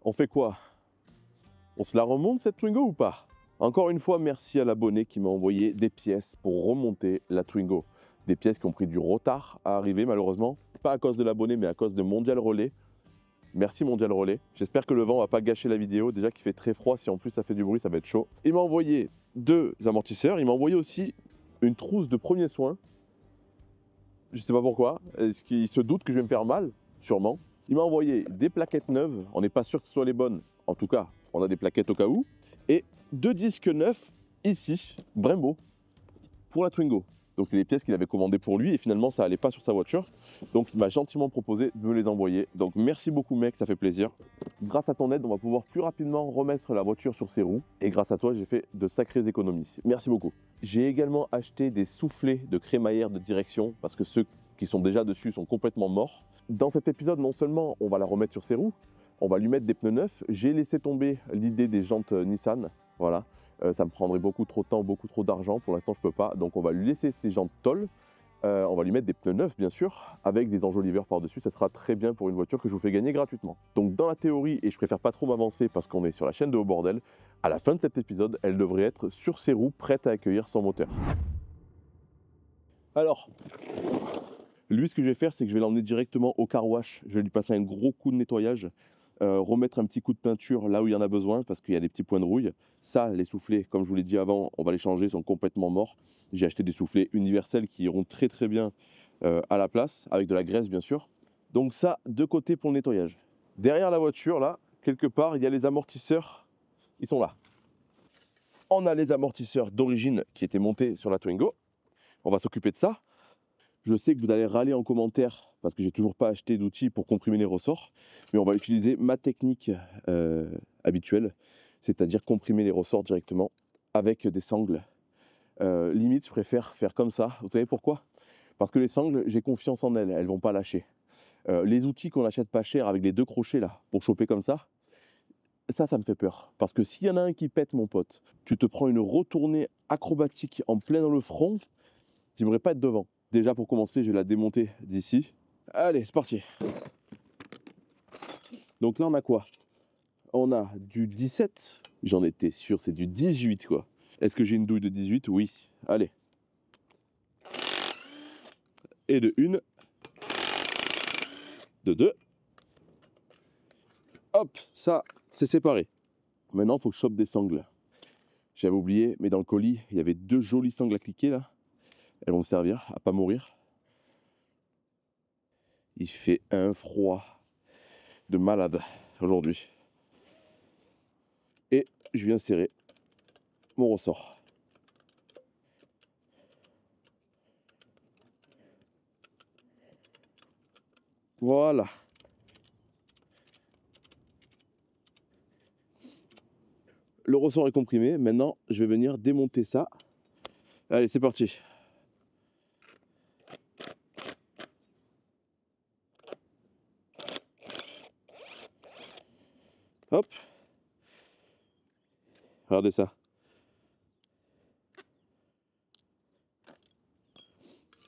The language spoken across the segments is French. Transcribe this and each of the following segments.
On fait quoi? On se la remonte cette Twingo ou pas? Encore une fois, merci à l'abonné qui m'a envoyé des pièces pour remonter la Twingo. Des pièces qui ont pris du retard à arriver malheureusement. Pas à cause de l'abonné, mais à cause de Mondial Relais. Merci Mondial Relais. J'espère que le vent va pas gâcher la vidéo. Déjà qu'il fait très froid, si en plus ça fait du bruit, ça va être chaud. Il m'a envoyé 2 amortisseurs. Il m'a envoyé aussi une trousse de premiers soins. Je sais pas pourquoi. Est-ce qu'il se doute que je vais me faire mal? Sûrement. Il m'a envoyé des plaquettes neuves. On n'est pas sûr que ce soit les bonnes. En tout cas, on a des plaquettes au cas où. Et 2 disques neufs ici, Brembo, pour la Twingo. Donc c'est des pièces qu'il avait commandées pour lui et finalement ça allait pas sur sa voiture. Donc il m'a gentiment proposé de me les envoyer. Donc merci beaucoup mec, ça fait plaisir. Grâce à ton aide, on va pouvoir plus rapidement remettre la voiture sur ses roues. Et grâce à toi, j'ai fait de sacrées économies. Merci beaucoup. J'ai également acheté des soufflets de crémaillère de direction parce que ceux qui sont déjà dessus sont complètement morts. Dans cet épisode, non seulement on va la remettre sur ses roues, on va lui mettre des pneus neufs. J'ai laissé tomber l'idée des jantes Nissan. Voilà. Ça me prendrait beaucoup trop de temps, beaucoup trop d'argent. Pour l'instant, je ne peux pas. Donc, on va lui laisser ses jantes tôle. On va lui mettre des pneus neufs, bien sûr, avec des enjoliveurs par-dessus. Ça sera très bien pour une voiture que je vous fais gagner gratuitement. Donc, dans la théorie, et je préfère pas trop m'avancer parce qu'on est sur la chaîne de Haut Bordel, à la fin de cet épisode, elle devrait être sur ses roues, prête à accueillir son moteur. Alors, lui, ce que je vais faire, c'est que je vais l'emmener directement au car wash. Je vais lui passer un gros coup de nettoyage. Remettre un petit coup de peinture là où il y en a besoin parce qu'il y a des petits points de rouille. Ça, les soufflets, comme je vous l'ai dit avant, on va les changer, sont complètement morts. J'ai acheté des soufflets universels qui iront très très bien à la place, avec de la graisse bien sûr. Donc ça, de côté pour le nettoyage. Derrière la voiture, là, quelque part, il y a les amortisseurs. Ils sont là. On a les amortisseurs d'origine qui étaient montés sur la Twingo. On va s'occuper de ça. Je sais que vous allez râler en commentaire parce que j'ai toujours pas acheté d'outils pour comprimer les ressorts, mais on va utiliser ma technique habituelle, c'est-à-dire comprimer les ressorts directement avec des sangles. Limite, je préfère faire comme ça. Vous savez pourquoi? Parce que les sangles, j'ai confiance en elles, elles vont pas lâcher. Les outils qu'on achète pas cher avec les 2 crochets là pour choper comme ça me fait peur. Parce que s'il y en a un qui pète, mon pote, tu te prends une retournée acrobatique en plein dans le front, j'aimerais pas être devant. Déjà pour commencer, je vais la démonter d'ici. Allez, c'est parti. Donc là, on a quoi? On a du 17. J'en étais sûr, c'est du 18 quoi. Est-ce que j'ai une douille de 18? Oui. Allez. Et de 1. De 2. Hop, ça, c'est séparé. Maintenant, il faut que je chope des sangles. J'avais oublié, mais dans le colis, il y avait 2 jolies sangles à cliquer là. Elles vont me servir à pas mourir. Il fait un froid de malade aujourd'hui. Et je viens serrer mon ressort. Voilà. Le ressort est comprimé. Maintenant, je vais venir démonter ça. Allez, c'est parti. Hop. Regardez ça.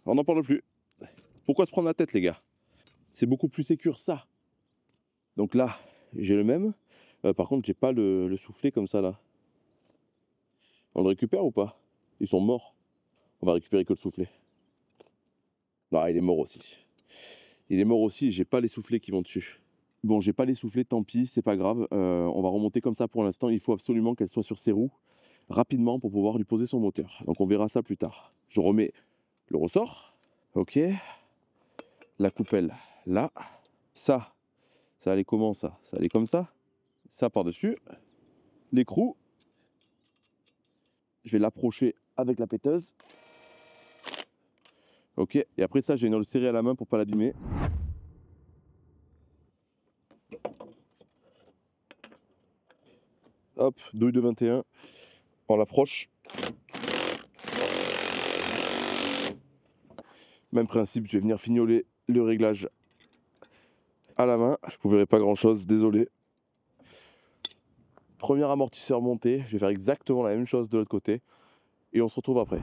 On n'en parle plus. Pourquoi se prendre la tête, les gars? C'est beaucoup plus sécure, ça. Donc là, j'ai le même. Par contre, j'ai pas le soufflet comme ça, là. On le récupère ou pas? Ils sont morts. On va récupérer que le soufflet. Non, il est mort aussi. Il est mort aussi, j'ai pas les soufflets qui vont dessus. Bon, j'ai pas les soufflets, tant pis, c'est pas grave. On va remonter comme ça pour l'instant. Il faut absolument qu'elle soit sur ses roues rapidement pour pouvoir lui poser son moteur. Donc on verra ça plus tard. Je remets le ressort. Ok. La coupelle là. Ça allait comment ça? Ça allait comme ça. Ça par-dessus. L'écrou. Je vais l'approcher avec la péteuse. Ok. Et après ça, je vais venir le serrer à la main pour pas l'abîmer. Hop, douille de 21. On l'approche. Même principe, je vais venir fignoler le réglage à la main. Vous verrez pas grand chose, désolé. Premier amortisseur monté, je vais faire exactement la même chose de l'autre côté. Et on se retrouve après.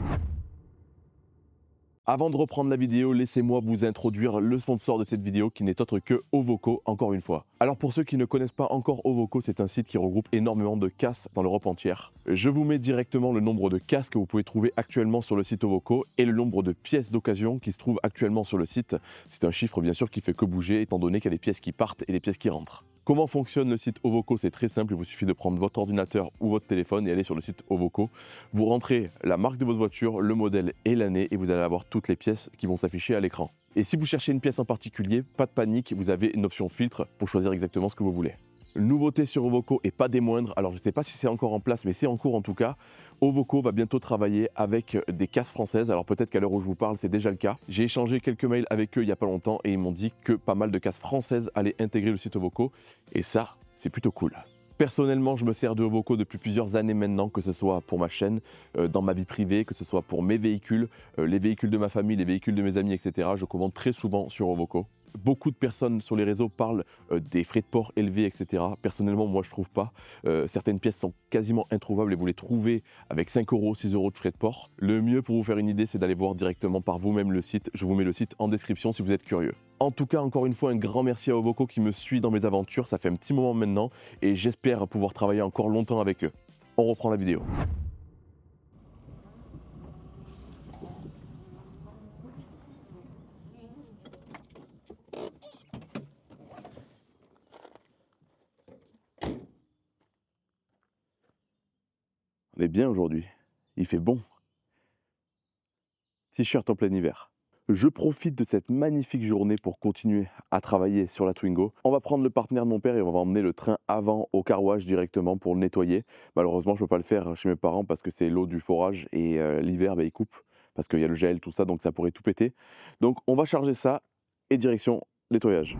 Avant de reprendre la vidéo, laissez-moi vous introduire le sponsor de cette vidéo qui n'est autre que Ovoco, encore une fois. Alors pour ceux qui ne connaissent pas encore Ovoco, c'est un site qui regroupe énormément de casques dans l'Europe entière. Je vous mets directement le nombre de casques que vous pouvez trouver actuellement sur le site Ovoco et le nombre de pièces d'occasion qui se trouvent actuellement sur le site. C'est un chiffre bien sûr qui fait que bouger étant donné qu'il y a des pièces qui partent et des pièces qui rentrent. Comment fonctionne le site Ovoco? C'est très simple, il vous suffit de prendre votre ordinateur ou votre téléphone et aller sur le site Ovoco. Vous rentrez la marque de votre voiture, le modèle et l'année et vous allez avoir toutes les pièces qui vont s'afficher à l'écran. Et si vous cherchez une pièce en particulier, pas de panique, vous avez une option filtre pour choisir exactement ce que vous voulez. Nouveauté sur Ovoco et pas des moindres, alors je ne sais pas si c'est encore en place mais c'est en cours en tout cas. Ovoco va bientôt travailler avec des casques françaises, alors peut-être qu'à l'heure où je vous parle c'est déjà le cas. J'ai échangé quelques mails avec eux il n'y a pas longtemps et ils m'ont dit que pas mal de casques françaises allaient intégrer le site Ovoco et ça c'est plutôt cool. Personnellement, je me sers de Ovoco depuis plusieurs années maintenant, que ce soit pour ma chaîne, dans ma vie privée, que ce soit pour mes véhicules, les véhicules de ma famille, les véhicules de mes amis, etc. Je commande très souvent sur Ovoco. Beaucoup de personnes sur les réseaux parlent des frais de port élevés, etc. Personnellement, moi, je trouve pas. Certaines pièces sont quasiment introuvables et vous les trouvez avec 5 €, 6 € de frais de port. Le mieux pour vous faire une idée, c'est d'aller voir directement par vous-même le site. Je vous mets le site en description si vous êtes curieux. En tout cas, encore une fois, un grand merci à Ovoco qui me suit dans mes aventures. Ça fait un petit moment maintenant et j'espère pouvoir travailler encore longtemps avec eux. On reprend la vidéo. On est bien aujourd'hui. Il fait bon. T-shirt en plein hiver. Je profite de cette magnifique journée pour continuer à travailler sur la Twingo. On va prendre le partenaire de mon père et on va emmener le train avant au car wash directement pour le nettoyer. Malheureusement, je ne peux pas le faire chez mes parents parce que c'est l'eau du forage et l'hiver, il coupe parce qu'il y a le gel, tout ça, donc ça pourrait tout péter. Donc on va charger ça et direction nettoyage.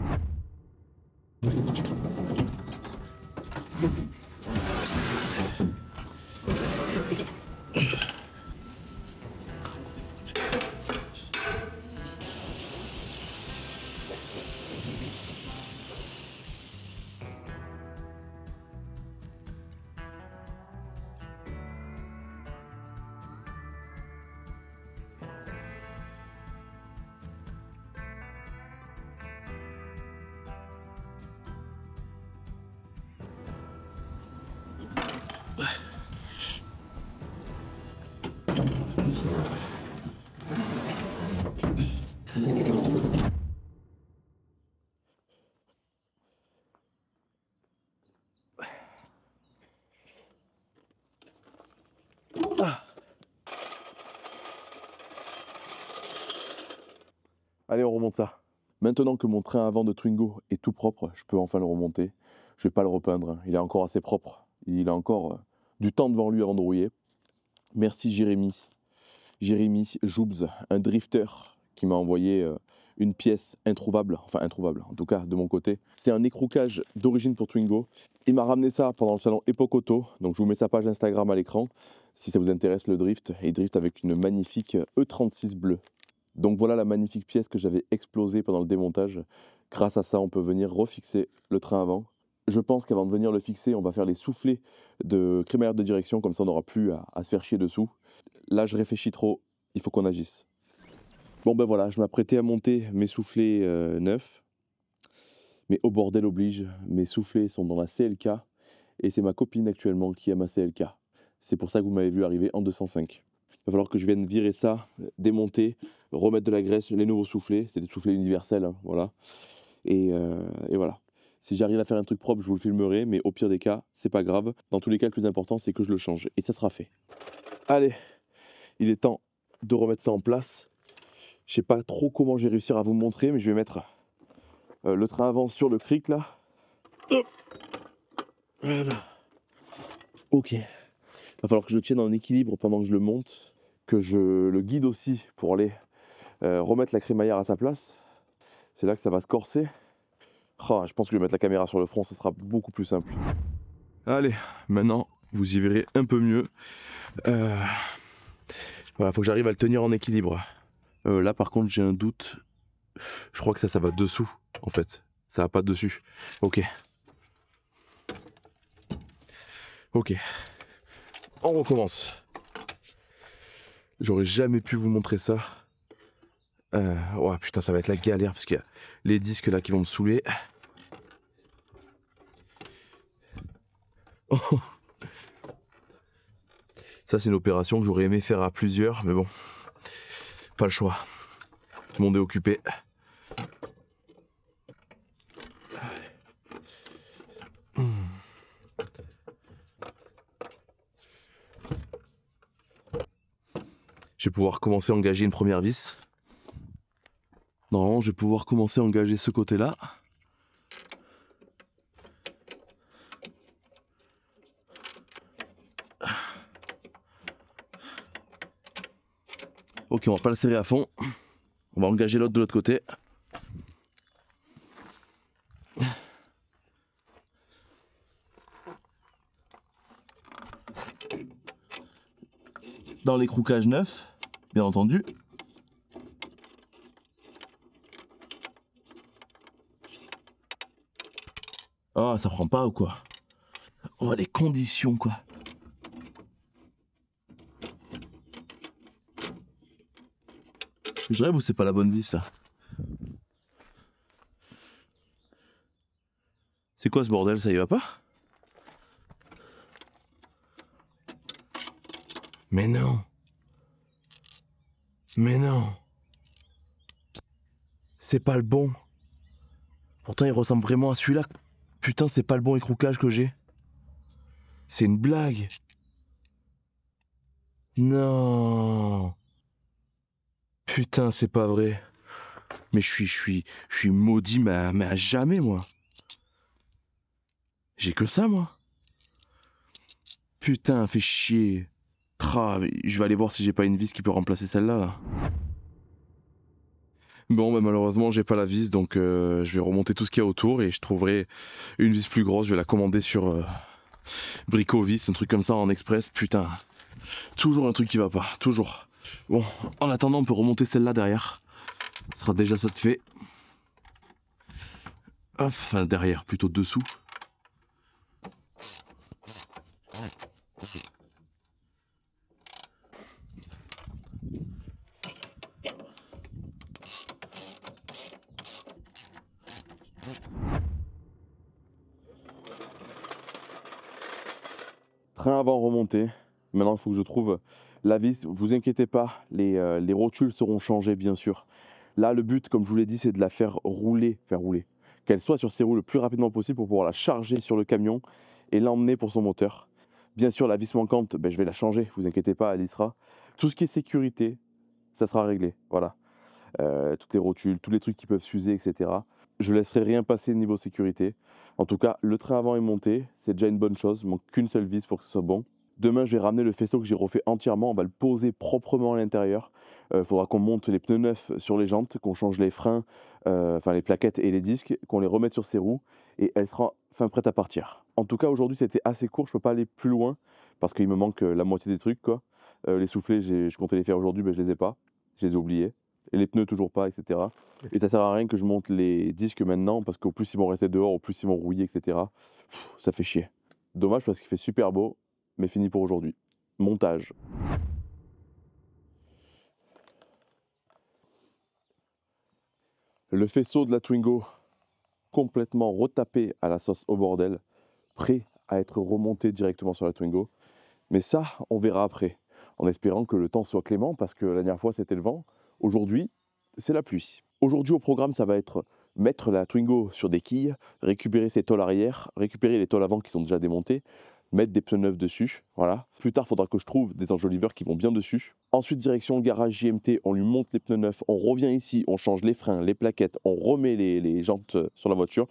Allez, on remonte ça. Maintenant que mon train avant de Twingo est tout propre, je peux enfin le remonter. Je ne vais pas le repeindre, hein. Il est encore assez propre. Il a encore du temps devant lui avant de rouiller. Merci Jérémy Joubs, un drifter qui m'a envoyé une pièce introuvable, enfin introuvable en tout cas de mon côté. C'est un écroucage d'origine pour Twingo. Il m'a ramené ça pendant le salon Epoch Auto, donc je vous mets sa page Instagram à l'écran si ça vous intéresse le drift. Et il drift avec une magnifique E36 bleue. Donc voilà la magnifique pièce que j'avais explosée pendant le démontage. Grâce à ça, on peut venir refixer le train avant. Je pense qu'avant de venir le fixer, on va faire les soufflets de crémaillère de direction, comme ça on n'aura plus à se faire chier dessous. Là, je réfléchis trop, il faut qu'on agisse. Bon ben voilà, je m'apprêtais à monter mes soufflets neufs. Mais au bordel oblige, mes soufflets sont dans la CLK et c'est ma copine actuellement qui a ma CLK. C'est pour ça que vous m'avez vu arriver en 205. Il va falloir que je vienne virer ça, démonter, remettre de la graisse, les nouveaux soufflets. C'est des soufflets universels, hein, voilà. Et voilà. Si j'arrive à faire un truc propre, je vous le filmerai, mais au pire des cas, c'est pas grave. Dans tous les cas, le plus important, c'est que je le change. Et ça sera fait. Allez, il est temps de remettre ça en place. Je sais pas trop comment je vais réussir à vous montrer, mais je vais mettre le train avant sur le cric là. Voilà. Ok. Il va falloir que je le tienne en équilibre pendant que je le monte, que je le guide aussi pour aller remettre la crémaillère à sa place. C'est là que ça va se corser. Oh, je pense que je vais mettre la caméra sur le front, ça sera beaucoup plus simple. Allez, maintenant vous y verrez un peu mieux. Voilà, faut que j'arrive à le tenir en équilibre. Là par contre j'ai un doute. Je crois que ça va dessous en fait. Ça va pas dessus. Ok. Ok. On recommence. J'aurais jamais pu vous montrer ça Ouais, putain, ça va être la galère parce qu'il y a les disques là qui vont me saouler. Oh. Ça, c'est une opération que j'aurais aimé faire à plusieurs, mais bon, pas le choix. Tout le monde est occupé. Je vais pouvoir commencer à engager une première vis. Normalement, je vais pouvoir commencer à engager ce côté-là. Ok, on va pas le serrer à fond. On va engager l'autre de l'autre côté. Dans les crouquages neufs, bien entendu. Ah, ça prend pas ou quoi? On va les conditions quoi. Je rêve ou c'est pas la bonne vis là? C'est quoi ce bordel, ça y va pas? Mais non. Mais non. C'est pas le bon. Pourtant il ressemble vraiment à celui-là. Putain, c'est pas le bon écrouquage que j'ai. C'est une blague. Non. Putain, c'est pas vrai. Mais je suis maudit, mais à jamais, moi. J'ai que ça, moi. Putain, fait chier. Je vais aller voir si j'ai pas une vis qui peut remplacer celle-là, là. Bon, bah malheureusement, j'ai pas la vis, donc je vais remonter tout ce qu'il y a autour et je trouverai une vis plus grosse. Je vais la commander sur Bricovis, un truc comme ça en express. Putain, toujours un truc qui va pas, toujours. Bon, en attendant, on peut remonter celle-là derrière. Ça sera déjà ça de fait. Hop, enfin derrière, plutôt dessous. Train avant remonté. Maintenant, il faut que je trouve la vis. Vous inquiétez pas, les rotules seront changées, bien sûr. Là, le but, comme je vous l'ai dit, c'est de la faire rouler. Qu'elle soit sur ses roues le plus rapidement possible pour pouvoir la charger sur le camion et l'emmener pour son moteur. Bien sûr, la vis manquante, je vais la changer. Vous inquiétez pas, elle y sera. Tout ce qui est sécurité, ça sera réglé. Voilà. Toutes les rotules, tous les trucs qui peuvent s'user, etc. Je laisserai rien passer niveau sécurité. En tout cas, le train avant est monté, c'est déjà une bonne chose. Il manque qu'une seule vis pour que ce soit bon. Demain, je vais ramener le faisceau que j'ai refait entièrement. On va le poser proprement à l'intérieur. Il faudra qu'on monte les pneus neufs sur les jantes, qu'on change les freins, les plaquettes et les disques, qu'on les remette sur ses roues et elle sera fin prête à partir. En tout cas, aujourd'hui, c'était assez court. Je ne peux pas aller plus loin parce qu'il me manque la moitié des trucs, quoi. Les soufflets, je comptais les faire aujourd'hui, je les ai pas. Je les ai oubliés. Et les pneus, toujours pas, etc. Et ça sert à rien que je monte les disques maintenant parce qu'au plus ils vont rester dehors, au plus ils vont rouiller, etc. Ça fait chier. Dommage parce qu'il fait super beau, mais fini pour aujourd'hui. Montage. Le faisceau de la Twingo complètement retapé à la sauce au bordel, prêt à être remonté directement sur la Twingo. Mais ça, on verra après, en espérant que le temps soit clément parce que la dernière fois c'était le vent. Aujourd'hui, c'est la pluie. Aujourd'hui au programme, ça va être mettre la Twingo sur des quilles, récupérer ses tôles arrière, récupérer les tôles avant qui sont déjà démontées, mettre des pneus neufs dessus, voilà. Plus tard, il faudra que je trouve des enjoliveurs qui vont bien dessus. Ensuite, direction le garage JMT, on lui monte les pneus neufs, on revient ici, on change les freins, les plaquettes, on remet les jantes sur la voiture,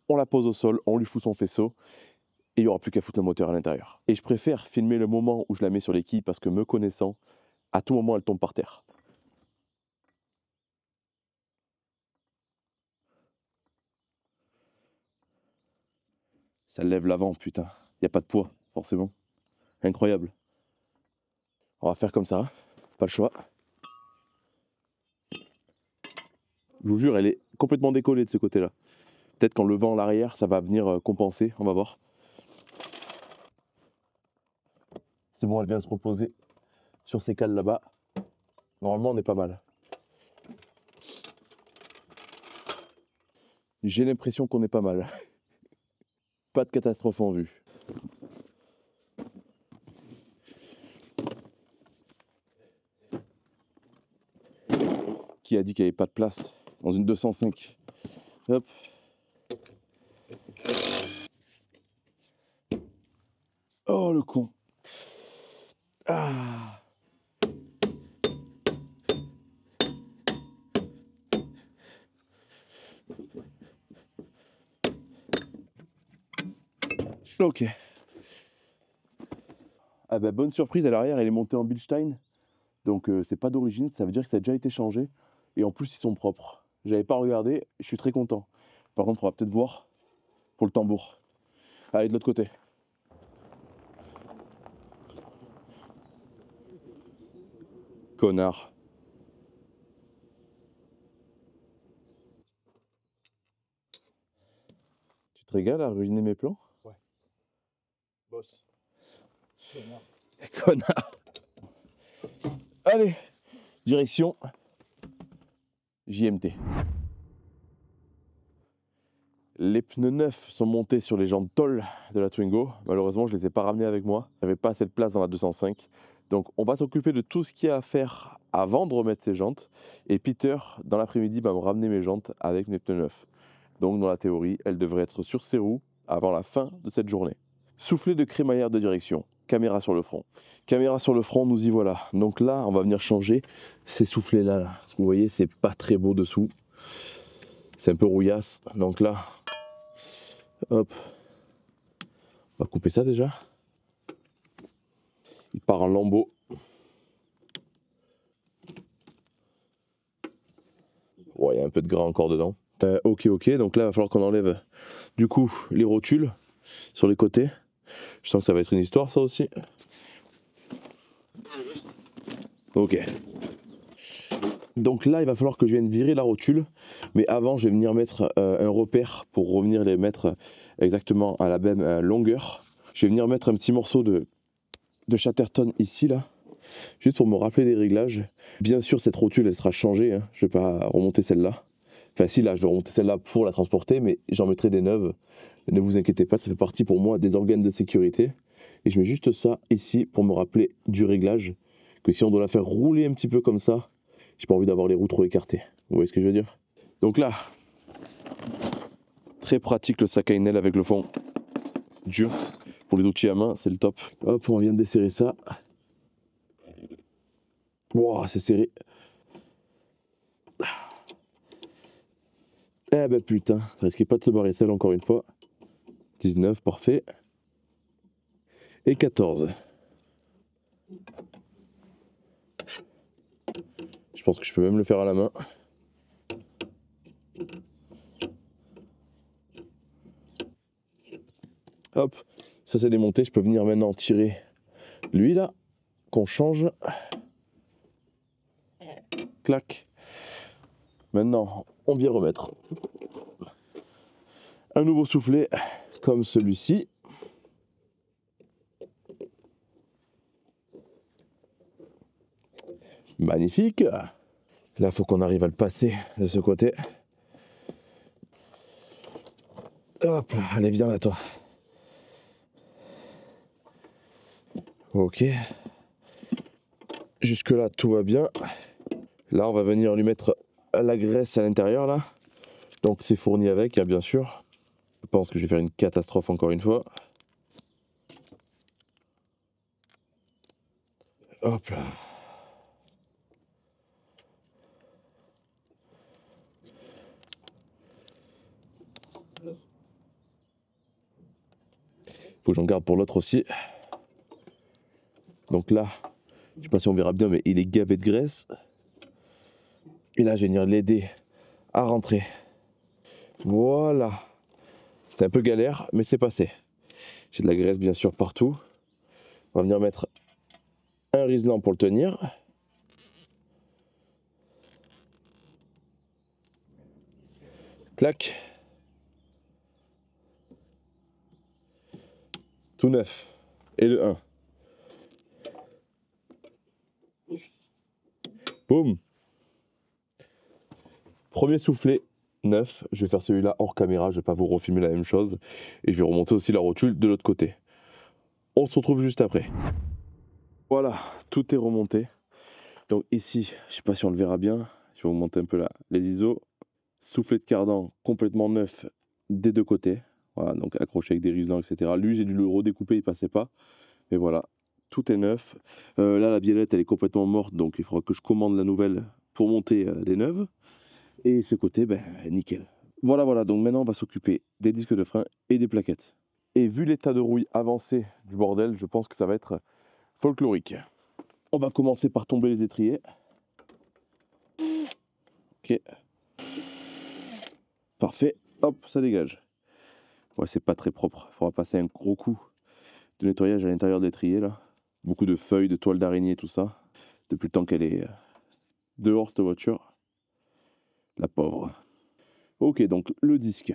on la pose au sol, on lui fout son faisceau, et il n'y aura plus qu'à foutre le moteur à l'intérieur. Et je préfère filmer le moment où je la mets sur les quilles parce que me connaissant, à tout moment, elle tombe par terre. Ça lève l'avant, putain. Il n'y a pas de poids, forcément. Incroyable. On va faire comme ça, pas le choix. Je vous jure, elle est complètement décollée de ce côté-là. Peut-être qu'en levant l'arrière, ça va venir compenser, on va voir. C'est bon, elle vient se reposer sur ces cales là-bas. Normalement, on est pas mal. J'ai l'impression qu'on est pas mal. Pas de catastrophe en vue. Qui a dit qu'il n'y avait pas de place dans une 205? Hop. Oh le con. Ah. Ok. Ah bah bonne surprise, à l'arrière elle est montée en Bilstein. Donc c'est pas d'origine, ça veut dire que ça a déjà été changé. Et en plus ils sont propres. J'avais pas regardé, je suis très content. Par contre on va peut-être voir pour le tambour. Allez de l'autre côté. Connard. Tu te régales à originer mes plans? Ouais. Boss. Connard. Connard. Allez, direction JMT. Les pneus neufs sont montés sur les jantes Toll de la Twingo. Malheureusement, je ne les ai pas ramenés avec moi. J'avais pas assez de place dans la 205. Donc, on va s'occuper de tout ce qu'il y a à faire avant de remettre ces jantes. Et Peter, dans l'après-midi, va me ramener mes jantes avec mes pneus neufs. Donc, dans la théorie, elles devraient être sur ses roues avant la fin de cette journée. Soufflet de crémaillère de direction. Caméra sur le front. Caméra sur le front, nous y voilà. Donc là, on va venir changer ces soufflets-là. Là. Vous voyez, c'est pas très beau dessous. C'est un peu rouillasse. Donc là, hop. On va couper ça déjà. Il part en lambeaux. Ouais, il y a un peu de gras encore dedans. Ok, donc là, il va falloir qu'on enlève du coup les rotules sur les côtés. Je sens que ça va être une histoire, ça aussi. Ok. Donc là, il va falloir que je vienne virer la rotule. Mais avant, je vais venir mettre un repère pour revenir les mettre exactement à la même longueur. Je vais venir mettre un petit morceau de Chatterton ici, là. Juste pour me rappeler des réglages. Bien sûr, cette rotule, elle sera changée. Hein. Je ne vais pas remonter celle-là. Enfin, si, là, je vais remonter celle-là pour la transporter, mais j'en mettrai des neuves. Ne vous inquiétez pas, ça fait partie pour moi des organes de sécurité. Et je mets juste ça ici pour me rappeler du réglage. Que si on doit la faire rouler un petit peu comme ça, j'ai pas envie d'avoir les roues trop écartées. Vous voyez ce que je veux dire? Donc là, très pratique le sac à Inel avec le fond dur. Pour les outils à main, c'est le top. Hop, on vient de desserrer ça. Wow, c'est serré. Eh ben putain, ça risquait pas de se barrer seul encore une fois. 19, parfait. Et 14. Je pense que je peux même le faire à la main. Hop, ça c'est démonté. Je peux venir maintenant tirer lui là, qu'on change. Clac. Maintenant, on vient remettre un nouveau soufflet comme celui-ci. Magnifique. Là, il faut qu'on arrive à le passer de ce côté. Hop là, allez, viens là, toi. Ok. Jusque là, tout va bien. Là, on va venir lui mettre la graisse à l'intérieur, là. Donc, c'est fourni avec, hein, bien sûr. Je pense que je vais faire une catastrophe encore une fois. Hop là. Faut que j'en garde pour l'autre aussi. Donc là, je sais pas si on verra bien, mais il est gavé de graisse. Et là, je vais venir l'aider à rentrer. Voilà. C'était un peu galère, mais c'est passé. J'ai de la graisse, bien sûr, partout. On va venir mettre un riselant pour le tenir. Clac. Tout neuf. Et le 1. Boum. Premier soufflet neuf. Je vais faire celui-là hors caméra, je vais pas vous refilmer la même chose. Et je vais remonter aussi la rotule de l'autre côté. On se retrouve juste après. Voilà, tout est remonté. Donc ici, je sais pas si on le verra bien, je vais vous monter un peu là, les ISO. Soufflet de cardan complètement neuf des deux côtés. Voilà, donc accroché avec des riselants, etc. Lui, j'ai dû le redécouper, il passait pas. Mais voilà, tout est neuf. Là, la biellette, elle est complètement morte, donc il faudra que je commande la nouvelle pour monter des neuves. Et ce côté, ben, nickel. Voilà, donc maintenant, on va s'occuper des disques de frein et des plaquettes. Et vu l'état de rouille avancé du bordel, je pense que ça va être folklorique. On va commencer par tomber les étriers. Ok. Parfait. Hop, ça dégage. Ouais, c'est pas très propre. Il faudra passer un gros coup de nettoyage à l'intérieur de l'étrier, là. Beaucoup de feuilles, de toiles d'araignée, tout ça. Depuis le temps qu'elle est dehors, cette voiture. La pauvre. Ok, donc le disque.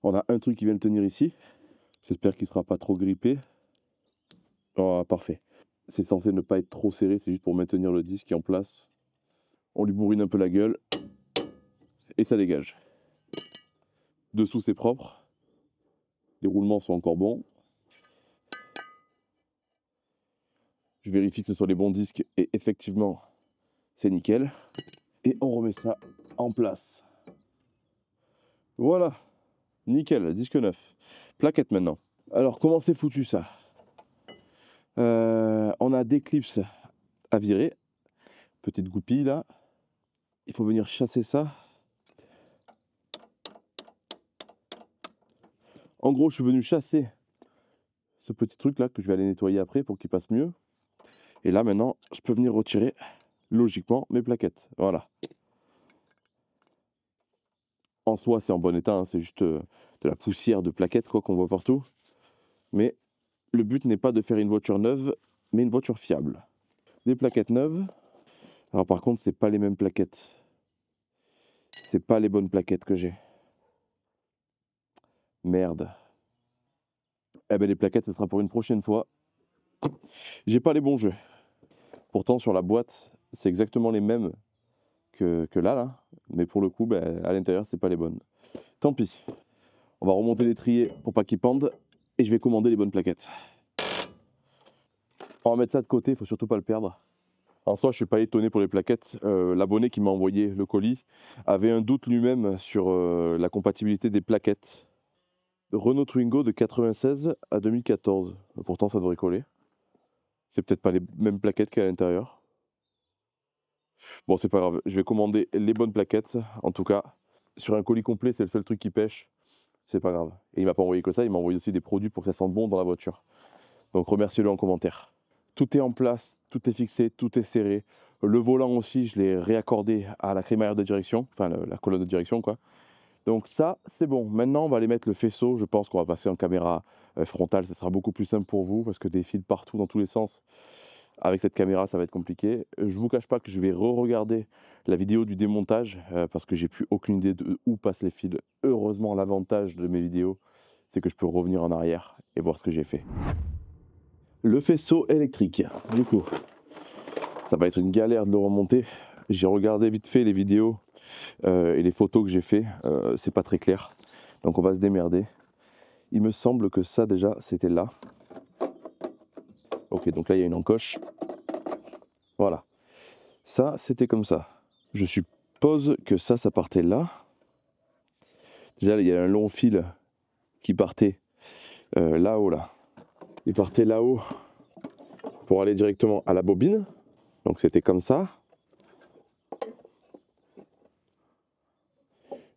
On a un truc qui vient le tenir ici. J'espère qu'il ne sera pas trop grippé. Oh, parfait. C'est censé ne pas être trop serré, c'est juste pour maintenir le disque en place. On lui bourrine un peu la gueule. Et ça dégage. Dessous, c'est propre. Les roulements sont encore bons. Je vérifie que ce soit les bons disques et effectivement, c'est nickel. Et on remet ça en place. Voilà, nickel, disque neuf. Plaquette maintenant. Alors, comment c'est foutu ça? On a des clips à virer. Petite goupille là. Il faut venir chasser ça. En gros, je suis venu chasser ce petit truc là que je vais aller nettoyer après pour qu'il passe mieux. Et là maintenant, je peux venir retirer logiquement mes plaquettes. Voilà. En soi, c'est en bon état, hein, c'est juste de la poussière de plaquettes quoi qu'on voit partout. Mais le but n'est pas de faire une voiture neuve, mais une voiture fiable. Les plaquettes neuves. Alors par contre, c'est pas les mêmes plaquettes. C'est pas les bonnes plaquettes que j'ai. Merde. Eh ben les plaquettes, ce sera pour une prochaine fois. J'ai pas les bons jeux. Pourtant sur la boîte, c'est exactement les mêmes que là. Mais pour le coup, ben, à l'intérieur, c'est pas les bonnes. Tant pis. On va remonter l'étrier pour pas qu'ils pendent. Et je vais commander les bonnes plaquettes. On va mettre ça de côté, il faut surtout pas le perdre. En soi, je suis pas étonné pour les plaquettes. L'abonné qui m'a envoyé le colis avait un doute lui-même sur la compatibilité des plaquettes. Renault Twingo de 96 à 2014. Pourtant, ça devrait coller. C'est peut-être pas les mêmes plaquettes qu'à l'intérieur. Bon, c'est pas grave. Je vais commander les bonnes plaquettes. En tout cas, sur un colis complet, c'est le seul truc qui pêche. C'est pas grave. Et il m'a pas envoyé que ça, il m'a envoyé aussi des produits pour que ça sente bon dans la voiture. Donc remerciez-le en commentaire. Tout est en place, tout est fixé, tout est serré. Le volant aussi, je l'ai réaccordé à la crémaillère de direction, enfin la colonne de direction quoi. Donc ça, c'est bon. Maintenant, on va aller mettre le faisceau. Je pense qu'on va passer en caméra frontale. Ça sera beaucoup plus simple pour vous parce que des fils partout dans tous les sens. Avec cette caméra, ça va être compliqué. Je vous cache pas que je vais re-regarder la vidéo du démontage parce que j'ai plus aucune idée de où passent les fils. Heureusement, l'avantage de mes vidéos, c'est que je peux revenir en arrière et voir ce que j'ai fait. Le faisceau électrique, du coup, ça va être une galère de le remonter. J'ai regardé vite fait les vidéos et les photos que j'ai fait, c'est pas très clair. Donc on va se démerder. Il me semble que ça déjà, c'était là. Ok, donc là il y a une encoche. Voilà. Ça, c'était comme ça. Je suppose que ça partait là. Déjà, il y a un long fil qui partait là-haut, là. Il partait là-haut pour aller directement à la bobine. Donc c'était comme ça.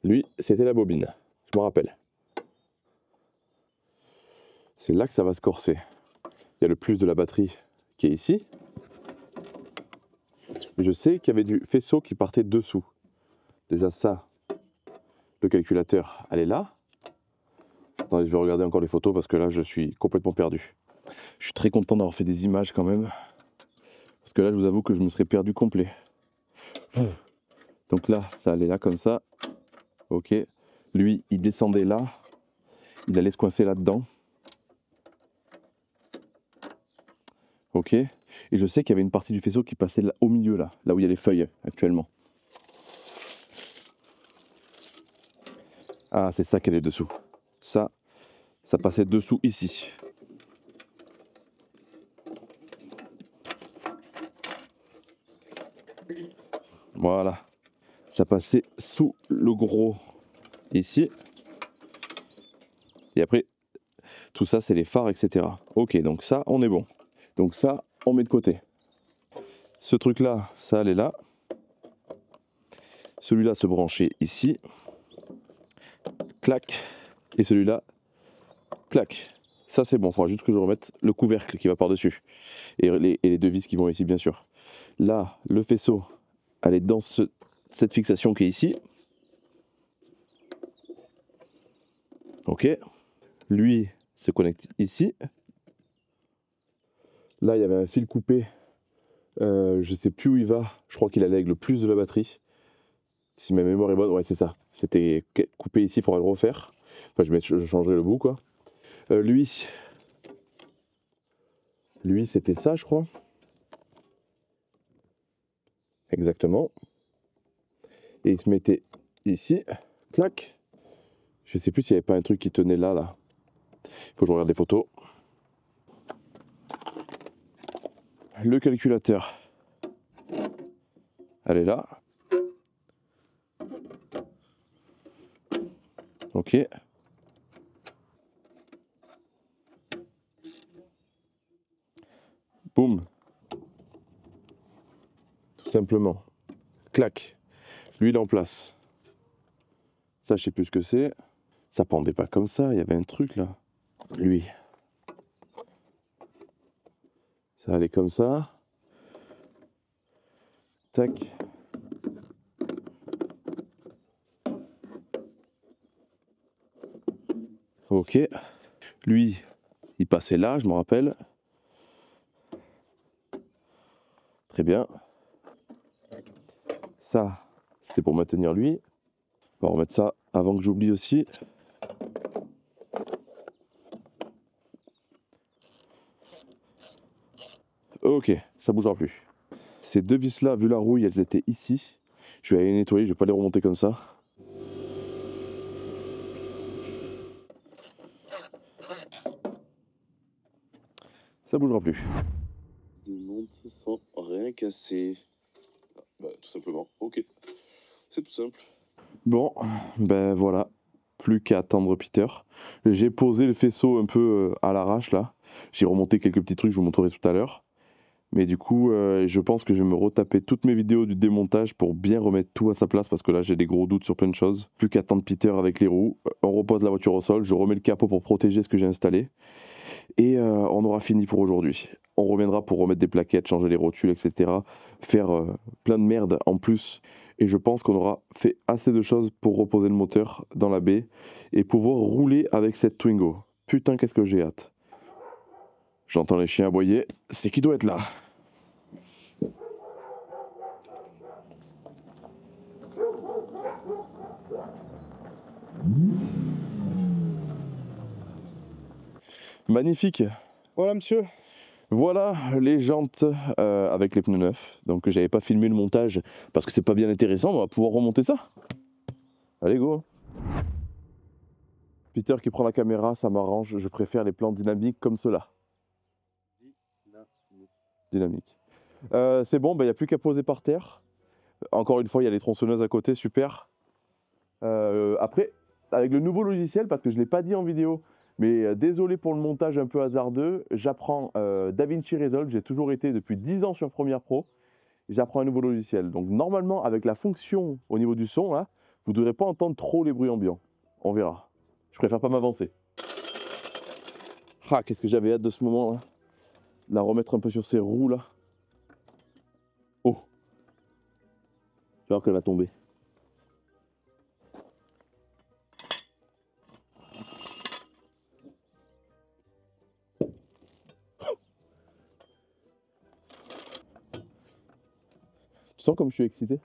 Lui, c'était la bobine. Je me rappelle. C'est là que ça va se corser. Il y a le plus de la batterie qui est ici. Mais je sais qu'il y avait du faisceau qui partait dessous. Déjà ça, le calculateur, elle est là. Attendez, je vais regarder encore les photos parce que là, je suis complètement perdu. Je suis très content d'avoir fait des images quand même. Parce que là, je vous avoue que je me serais perdu complet. Donc là, ça allait là comme ça. Ok. Lui, il descendait là. Il allait se coincer là-dedans. Ok. Et je sais qu'il y avait une partie du faisceau qui passait là, au milieu, là où il y a les feuilles actuellement. Ah, c'est ça qu'elle est dessous. Ça passait dessous ici. Voilà. Ça passait sous le gros ici. Et après, tout ça, c'est les phares, etc. Ok, donc ça, on est bon. Donc ça, on met de côté. Ce truc-là, ça allait là. Celui-là se branchait ici. Clac. Et celui-là, clac. Ça, c'est bon. Il faudra juste que je remette le couvercle qui va par-dessus. Et les deux vis qui vont ici, bien sûr. Là, le faisceau, elle est dans cette fixation qui est ici. Ok. Lui se connecte ici. Là, il y avait un fil coupé. Je ne sais plus où il va. Je crois qu'il allait avec le plus de la batterie. Si ma mémoire est bonne, ouais, c'est ça. C'était coupé ici, il faudra le refaire. Enfin, je changerai le bout, quoi. Lui, c'était ça, je crois. Exactement. Et il se mettait ici. Clac. Je sais plus s'il n'y avait pas un truc qui tenait là, là. Il faut que je regarde les photos. Le calculateur. Elle est là. Ok. Boum. Tout simplement. Clac. Lui, il est en place. Ça, je sais plus ce que c'est. Ça pendait pas comme ça. Il y avait un truc là. Lui. Ça allait comme ça. Tac. Ok. Lui, il passait là, je me rappelle. Très bien. Ça, c'était pour maintenir lui. On va remettre ça avant que j'oublie aussi. Ok, ça bougera plus. Ces deux vis là, vu la rouille, elles étaient ici. Je vais aller les nettoyer, je vais pas les remonter comme ça. Ça bougera plus. Démonte sans rien casser. Bah, tout simplement, ok. C'est tout simple. Bon, ben voilà. Plus qu'à attendre Peter. J'ai posé le faisceau un peu à l'arrache là. J'ai remonté quelques petits trucs, je vous montrerai tout à l'heure. Mais du coup, je pense que je vais me retaper toutes mes vidéos du démontage pour bien remettre tout à sa place parce que là, j'ai des gros doutes sur plein de choses. Plus qu'à attendre Peter avec les roues. On repose la voiture au sol, je remets le capot pour protéger ce que j'ai installé. Et on aura fini pour aujourd'hui. On reviendra pour remettre des plaquettes, changer les rotules, etc. Faire plein de merde en plus. Et je pense qu'on aura fait assez de choses pour reposer le moteur dans la baie et pouvoir rouler avec cette Twingo. Putain, qu'est-ce que j'ai hâte. J'entends les chiens aboyer. C'est qui doit être là. Magnifique. Voilà, monsieur. Voilà les jantes avec les pneus neufs. Donc j'avais pas filmé le montage parce que c'est pas bien intéressant. On va pouvoir remonter ça. Allez, go. Peter qui prend la caméra, ça m'arrange. Je préfère les plans dynamiques comme cela. Dynamique. C'est bon, il n'y a plus qu'à poser par terre. Encore une fois, il y a les tronçonneuses à côté, super. Après, avec le nouveau logiciel, parce que je ne l'ai pas dit en vidéo, mais désolé pour le montage un peu hasardeux, j'apprends DaVinci Resolve. J'ai toujours été depuis 10 ans sur Premiere Pro. J'apprends un nouveau logiciel. Donc normalement, avec la fonction au niveau du son, là, vous ne devrez pas entendre trop les bruits ambiants. On verra. Je préfère pas m'avancer. Ah, qu'est-ce que j'avais hâte de ce moment, là. La remettre un peu sur ses roues, là. Oh. J'ai peur qu'elle va tomber. Tu sens comme je suis excité?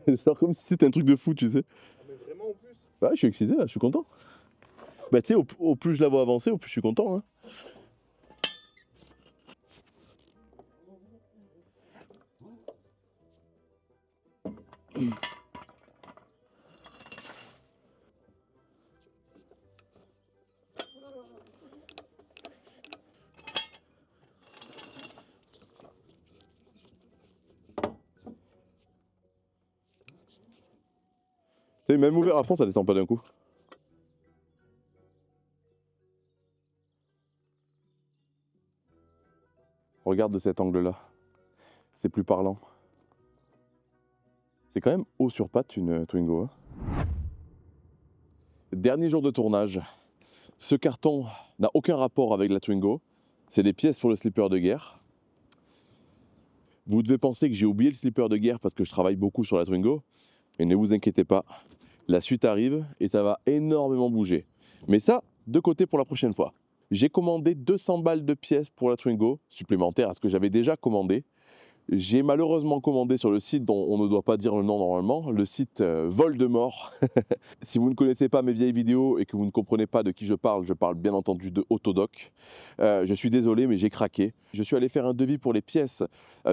Genre comme si c'était un truc de fou, tu sais. Ah, mais vraiment en plus. Ouais, je suis excité là, je suis content. Bah tu sais, au plus je la vois avancer, au plus je suis content. Hein. Tu sais, même ouvert à fond, ça descend pas d'un coup. Regarde de cet angle-là. C'est plus parlant. C'est quand même haut sur patte une Twingo. Hein. Dernier jour de tournage. Ce carton n'a aucun rapport avec la Twingo. C'est des pièces pour le slipper de guerre. Vous devez penser que j'ai oublié le slipper de guerre parce que je travaille beaucoup sur la Twingo. Mais ne vous inquiétez pas, la suite arrive et ça va énormément bouger. Mais ça, de côté pour la prochaine fois. J'ai commandé 200 balles de pièces pour la Twingo, supplémentaires à ce que j'avais déjà commandé. J'ai malheureusement commandé sur le site dont on ne doit pas dire le nom normalement, le site Voldemort. Si vous ne connaissez pas mes vieilles vidéos et que vous ne comprenez pas de qui je parle bien entendu de Autodoc. Je suis désolé mais j'ai craqué. Je suis allé faire un devis pour les pièces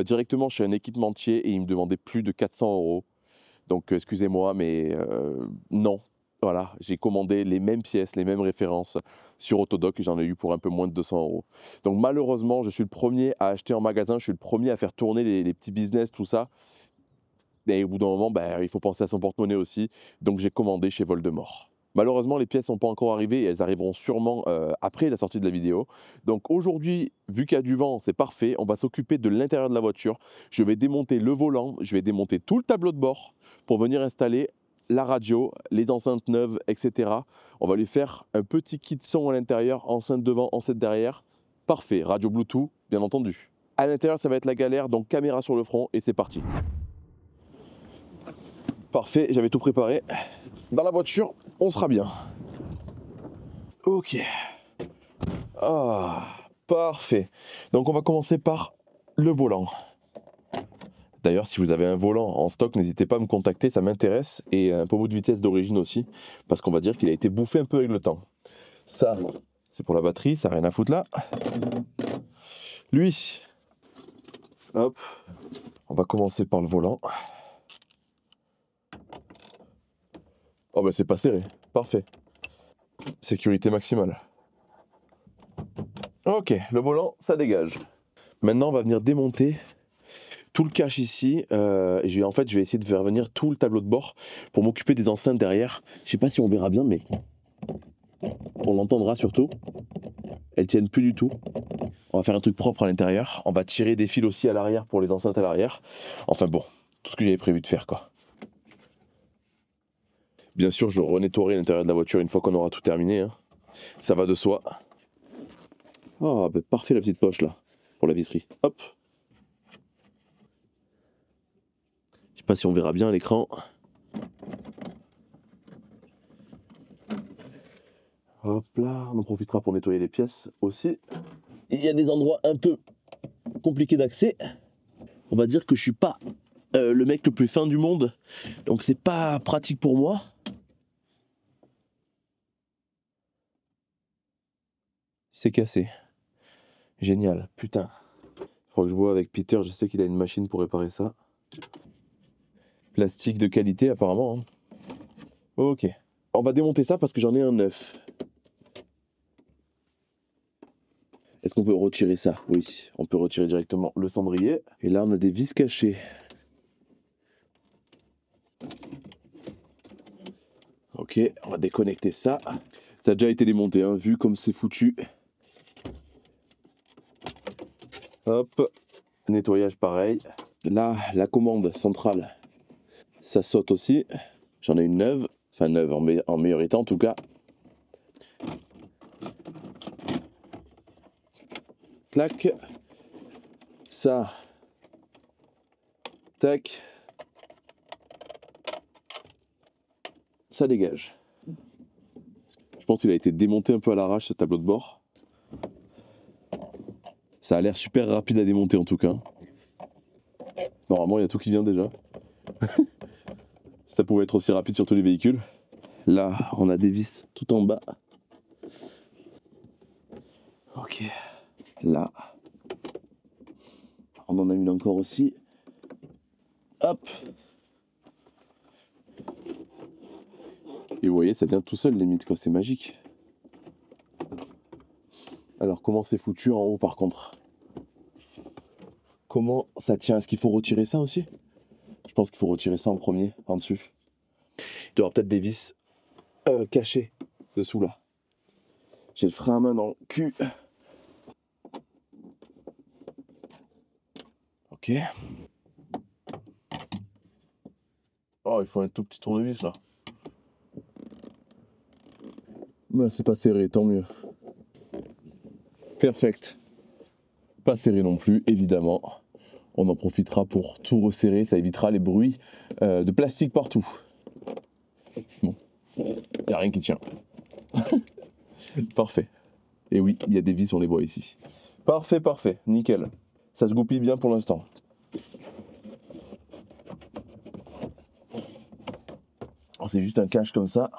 directement chez un équipementier et il me demandait plus de 400 €. Donc excusez-moi mais non. Voilà, j'ai commandé les mêmes pièces, les mêmes références sur Autodoc et j'en ai eu pour un peu moins de 200 €. Donc malheureusement, je suis le premier à acheter en magasin, je suis le premier à faire tourner les petits business, tout ça. Et au bout d'un moment, il faut penser à son porte-monnaie aussi. Donc j'ai commandé chez Voldemort. Malheureusement, les pièces ne sont pas encore arrivées et elles arriveront sûrement après la sortie de la vidéo. Donc aujourd'hui, vu qu'il y a du vent, c'est parfait. On va s'occuper de l'intérieur de la voiture. Je vais démonter le volant, je vais démonter tout le tableau de bord pour venir installer la radio, les enceintes neuves, etc. On va lui faire un petit kit son à l'intérieur, enceinte devant, enceinte derrière. Parfait, radio Bluetooth, bien entendu. À l'intérieur, ça va être la galère, donc caméra sur le front et c'est parti. Parfait, j'avais tout préparé. Dans la voiture, on sera bien. Ok. Ah, parfait. Donc on va commencer par le volant. D'ailleurs, si vous avez un volant en stock, n'hésitez pas à me contacter, ça m'intéresse. Et un pommeau de vitesse d'origine aussi, parce qu'on va dire qu'il a été bouffé un peu avec le temps. Ça, c'est pour la batterie, ça n'a rien à foutre là. Lui, hop, on va commencer par le volant. Oh ben c'est pas serré, parfait. Sécurité maximale. Ok, le volant, ça dégage. Maintenant, on va venir démonter tout le cache ici. Je vais essayer de faire venir tout le tableau de bord pour m'occuper des enceintes derrière. Je sais pas si on verra bien, mais on l'entendra surtout. Elles tiennent plus du tout. On va faire un truc propre à l'intérieur. On va tirer des fils aussi à l'arrière pour les enceintes à l'arrière. Enfin bon, tout ce que j'avais prévu de faire quoi. Bien sûr, je renettoierai l'intérieur de la voiture une fois qu'on aura tout terminé. Hein. Ça va de soi. Oh, bah parfait la petite poche là, pour la visserie. Hop. Je sais pas si on verra bien à l'écran. Hop là, on en profitera pour nettoyer les pièces aussi. Il y a des endroits un peu compliqués d'accès. On va dire que je suis pas le mec le plus fin du monde, donc c'est pas pratique pour moi. C'est cassé. Génial, putain. Faudra que je vois avec Peter, je sais qu'il a une machine pour réparer ça. Plastique de qualité apparemment. Hein. Ok. On va démonter ça parce que j'en ai un neuf. Est-ce qu'on peut retirer ça? Oui, on peut retirer directement le cendrier. Et là, on a des vis cachées. Ok, on va déconnecter ça. Ça a déjà été démonté, hein, vu comme c'est foutu. Hop, nettoyage pareil. Là, la commande centrale, ça saute aussi. J'en ai une neuve, enfin neuve en meilleur état en tout cas. Clac. Ça. Tac. Ça dégage. Je pense qu'il a été démonté un peu à l'arrache ce tableau de bord. Ça a l'air super rapide à démonter en tout cas. Normalement il y a tout qui vient déjà. Ça pouvait être aussi rapide sur tous les véhicules. Là on a des vis tout en bas. Ok. Là. On en a une encore aussi. Hop. Et vous voyez, ça vient tout seul limite quoi, c'est magique. Alors comment c'est foutu en haut par contre? Comment ça tient? Est-ce qu'il faut retirer ça aussi? Je pense qu'il faut retirer ça en premier, en dessus. Il y aura peut-être des vis cachées dessous là. J'ai le frein à main dans le cul. Ok. Oh, il faut un tout petit tournevis là. Mais c'est pas serré, tant mieux. Perfect. Pas serré non plus, évidemment. On en profitera pour tout resserrer, ça évitera les bruits de plastique partout. Bon, il n'y a rien qui tient. Parfait. Et oui, il y a des vis, on les voit ici. Parfait, parfait, nickel. Ça se goupille bien pour l'instant. C'est juste un cache comme ça.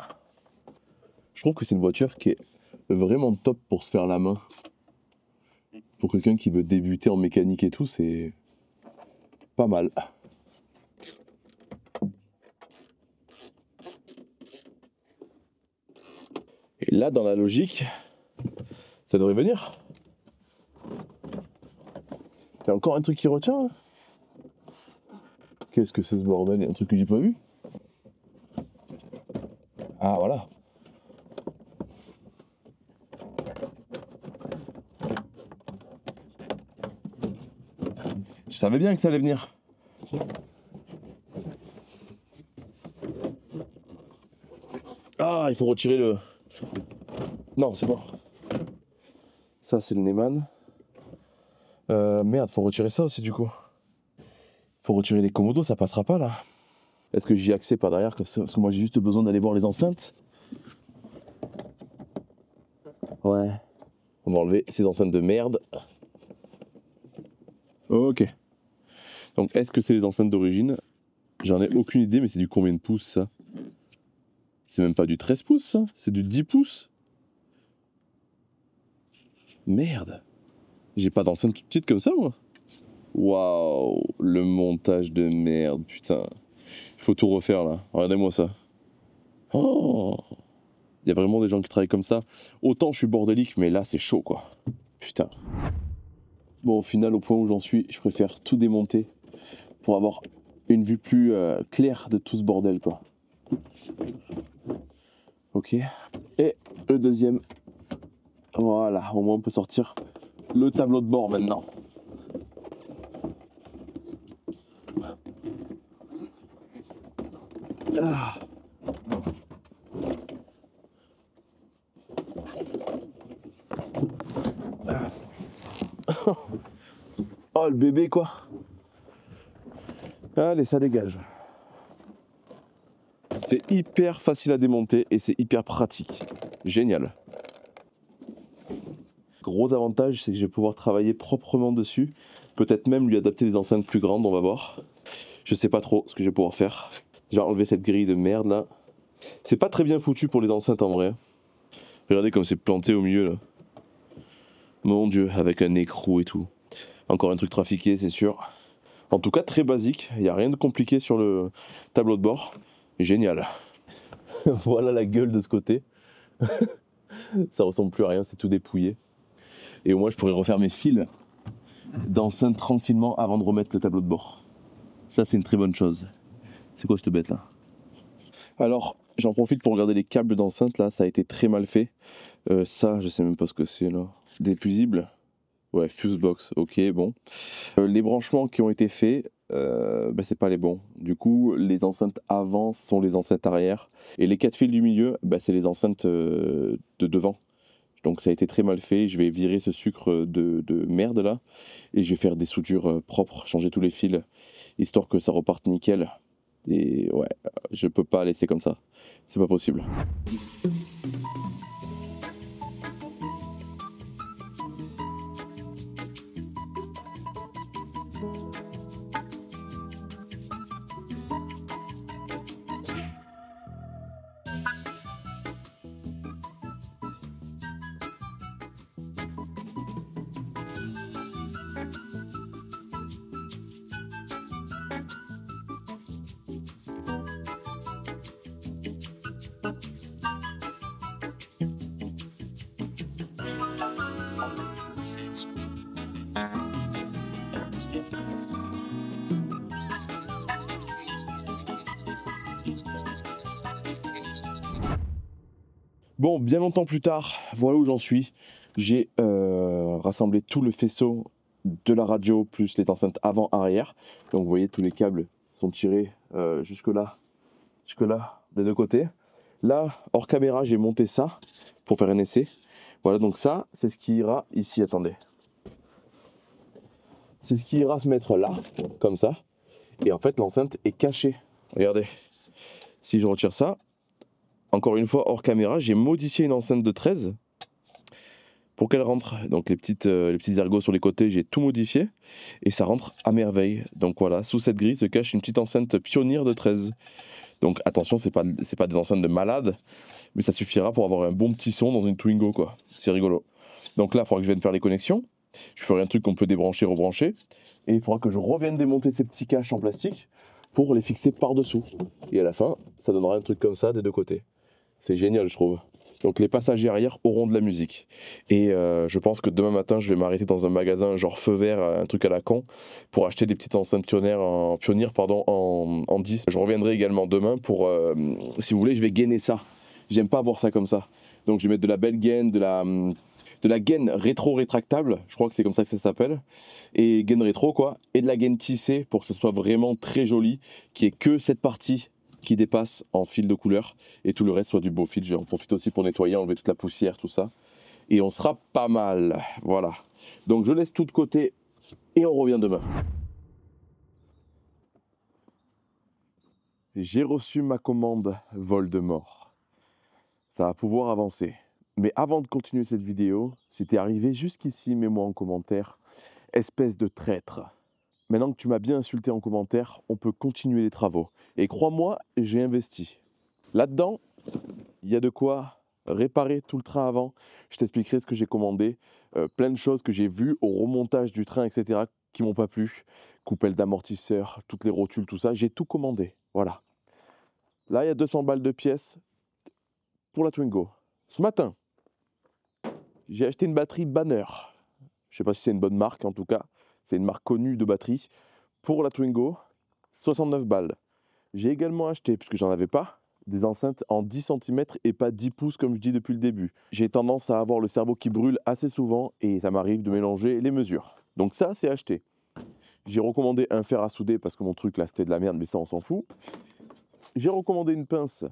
Je trouve que c'est une voiture qui est vraiment top pour se faire la main. Pour quelqu'un qui veut débuter en mécanique et tout, c'est pas mal. Et là, dans la logique, ça devrait venir. Il y a encore un truc qui retient. Qu'est-ce que c'est ce bordel? Il y a un truc que j'ai pas vu. Ah, voilà. Je savais bien que ça allait venir. Ah, il faut retirer le... Non, c'est bon. Ça, c'est le Neyman. Merde, faut retirer ça aussi, du coup. Faut retirer les commodos, ça passera pas, là. Est-ce que j'y ai accès par derrière? Parce que moi, j'ai juste besoin d'aller voir les enceintes. Ouais. On va enlever ces enceintes de merde. Ok. Donc, est-ce que c'est les enceintes d'origine? J'en ai aucune idée, mais c'est du combien de pouces, ça? C'est même pas du 13 pouces, ça? C'est du 10 pouces? Merde. J'ai pas d'enceinte toute petite comme ça, moi. Waouh, le montage de merde, putain. Il faut tout refaire, là. Regardez-moi ça. Oh, il y a vraiment des gens qui travaillent comme ça. Autant je suis bordélique, mais là, c'est chaud, quoi. Putain. Bon, au final, au point où j'en suis, je préfère tout démonter pour avoir une vue plus claire de tout ce bordel, quoi. Ok. Et le deuxième. Voilà, au moins on peut sortir le tableau de bord maintenant. Ah. Oh, le bébé, quoi. Allez, ça dégage. C'est hyper facile à démonter et c'est hyper pratique. Génial. Gros avantage, c'est que je vais pouvoir travailler proprement dessus. Peut-être même lui adapter des enceintes plus grandes, on va voir. Je sais pas trop ce que je vais pouvoir faire. J'ai enlevé cette grille de merde là. C'est pas très bien foutu pour les enceintes en vrai. Regardez comme c'est planté au milieu là. Mon dieu, avec un écrou et tout. Encore un truc trafiqué, c'est sûr. En tout cas, très basique. Il n'y a rien de compliqué sur le tableau de bord. Génial. Voilà la gueule de ce côté. Ça ressemble plus à rien, c'est tout dépouillé. Et au moins, je pourrais refaire mes fils d'enceinte tranquillement avant de remettre le tableau de bord. Ça, c'est une très bonne chose. C'est quoi cette bête là? Alors, j'en profite pour regarder les câbles d'enceinte là. Ça a été très mal fait. Ça, je sais même pas ce que c'est là. Des fusibles. Ouais, fuse box, ok, bon. Les branchements qui ont été faits, c'est pas les bons. Du coup, les enceintes avant sont les enceintes arrière. Et les 4 fils du milieu, c'est les enceintes de devant. Donc ça a été très mal fait. Je vais virer ce sucre de merde là. Et je vais faire des soudures propres, changer tous les fils, histoire que ça reparte nickel. Et ouais, je peux pas laisser comme ça. C'est pas possible. Bon, bien longtemps plus tard, voilà où j'en suis. J'ai rassemblé tout le faisceau de la radio plus les enceintes avant-arrière. Donc vous voyez, tous les câbles sont tirés jusque là, des deux côtés. Là, hors caméra, j'ai monté ça pour faire un essai. Voilà, donc ça, c'est ce qui ira ici, attendez. C'est ce qui ira se mettre là, comme ça. Et en fait, l'enceinte est cachée. Regardez, si je retire ça, encore une fois, hors caméra, j'ai modifié une enceinte de 13 pour qu'elle rentre. Donc les petites ergots sur les côtés, j'ai tout modifié et ça rentre à merveille. Donc voilà, sous cette grille se cache une petite enceinte Pioneer de 13. Donc attention, c'est pas des enceintes de malade, mais ça suffira pour avoir un bon petit son dans une Twingo, quoi. C'est rigolo. Donc là, il faudra que je vienne faire les connexions. Je ferai un truc qu'on peut débrancher, rebrancher. Et il faudra que je revienne démonter ces petits caches en plastique pour les fixer par-dessous. Et à la fin, ça donnera un truc comme ça des deux côtés. C'est génial, je trouve. Donc les passagers arrière auront de la musique. Et je pense que demain matin, je vais m'arrêter dans un magasin genre feu vert, un truc à la con, pour acheter des petites enceintes Pioneer en 10. Je reviendrai également demain pour, si vous voulez, je vais gainer ça. J'aime pas voir ça comme ça. Donc je vais mettre de la belle gaine, de la gaine rétro-rétractable, je crois que c'est comme ça que ça s'appelle, et gaine rétro quoi, et de la gaine tissée pour que ce soit vraiment très joli, qui est que cette partie qui dépasse en fil de couleur et tout le reste soit du beau fil. Je vais en profiter aussi pour nettoyer, enlever toute la poussière, tout ça. Et on sera pas mal. Voilà. Donc je laisse tout de côté et on revient demain. J'ai reçu ma commande Voldemort. Ça va pouvoir avancer. Mais avant de continuer cette vidéo, si t'es arrivé jusqu'ici, mets-moi en commentaire, espèce de traître. Maintenant que tu m'as bien insulté en commentaire, on peut continuer les travaux. Et crois-moi, j'ai investi. Là-dedans, il y a de quoi réparer tout le train avant. Je t'expliquerai ce que j'ai commandé. Plein de choses que j'ai vues au remontage du train, etc. qui m'ont pas plu. Coupelle d'amortisseur, toutes les rotules, tout ça. J'ai tout commandé. Voilà. Là, il y a 200 balles de pièces pour la Twingo. Ce matin, j'ai acheté une batterie Banner. Je ne sais pas si c'est une bonne marque, en tout cas. C'est une marque connue de batterie. Pour la Twingo, 69 balles. J'ai également acheté, puisque j'en avais pas, des enceintes en 10 cm et pas 10 pouces comme je dis depuis le début. J'ai tendance à avoir le cerveau qui brûle assez souvent et ça m'arrive de mélanger les mesures. Donc ça, c'est acheté. J'ai recommandé un fer à souder parce que mon truc là, c'était de la merde, mais ça, on s'en fout. J'ai recommandé une pince